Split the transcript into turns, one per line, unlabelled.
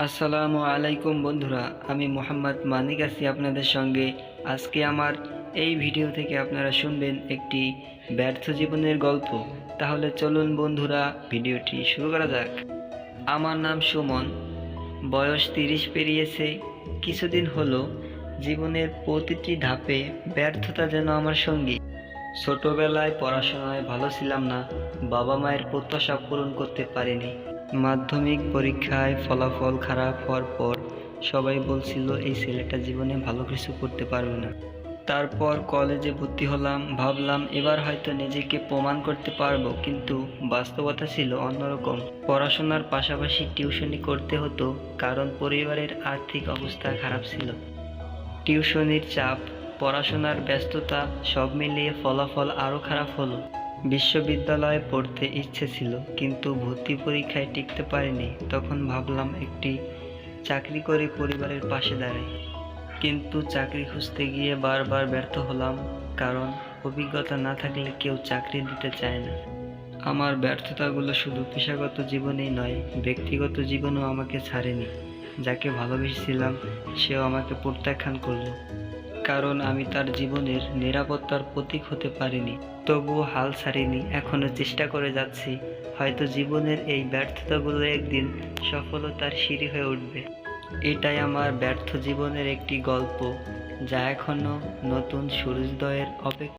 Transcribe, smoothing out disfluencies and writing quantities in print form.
আসসালামু আলাইকুম বন্ধুরা, আমি মোহাম্মদ মানিক আছি আপনাদের সঙ্গে। আজকে আমার এই ভিডিও থেকে আপনারা শুনবেন একটি ব্যর্থ জীবনের গল্প। তাহলে চলুন বন্ধুরা, ভিডিওটি শুরু করা যাক। আমার নাম সুমন, বয়স 30 পেরিয়েছে। কিছুদিন হলো জীবনের প্রতিটি ধাপে ব্যর্থতা যেন আমার সঙ্গী। ছোটবেলায় পড়াশোনায় ভালো ছিলাম না, বাবা মায়ের প্রত্যাশা পূরণ করতে পারিনি। মাধ্যমিক পরীক্ষায় ফলাফল খারাপ হওয়ার পর সবাই বলছিল এই ছেলেটা জীবনে ভালো কিছু করতে পারবে না। তারপর কলেজে ভর্তি হলাম, ভাবলাম এবার হয়তো নিজেকে প্রমাণ করতে পারবো, কিন্তু বাস্তবতা ছিল অন্যরকম। পড়াশোনার পাশাপাশি টিউশনি করতে হতো, কারণ পরিবারের আর্থিক অবস্থা খারাপ ছিল। টিউশনির চাপ, পড়াশোনার ব্যস্ততা, সব মিলিয়ে ফলাফল আরও খারাপ হলো। বিশ্ববিদ্যালয়ে পড়তে ইচ্ছে ছিল, কিন্তু ভর্তি পরীক্ষায় টিকতে পারিনি। তখন ভাবলাম একটি চাকরি করে পরিবারের পাশে দাঁড়াই, কিন্তু চাকরি খুঁজতে গিয়ে বারবার ব্যর্থ হলাম, কারণ অভিজ্ঞতা না থাকলে কেউ চাকরি দিতে চায় না। আমার ব্যর্থতাগুলো শুধু পেশাগত জীবনেই নয়, ব্যক্তিগত জীবনেও আমাকে ছাড়েনি। যাকে ভালোবেসেছিলাম সেও আমাকে প্রত্যাখ্যান করলো, কারণ আমি তার জীবনের নিরাপত্তার প্রতীক হতে পারিনি। তবুও হাল ছাড়িনি, এখনো চেষ্টা করে যাচ্ছি। হয়তো জীবনের এই ব্যর্থতাগুলো একদিন সফলতার সিঁড়ি হয়ে উঠবে। এটাই আমার ব্যর্থ জীবনের একটি গল্প, যা এখনো নতুন সূর্যোদয়ের অপেক্ষা।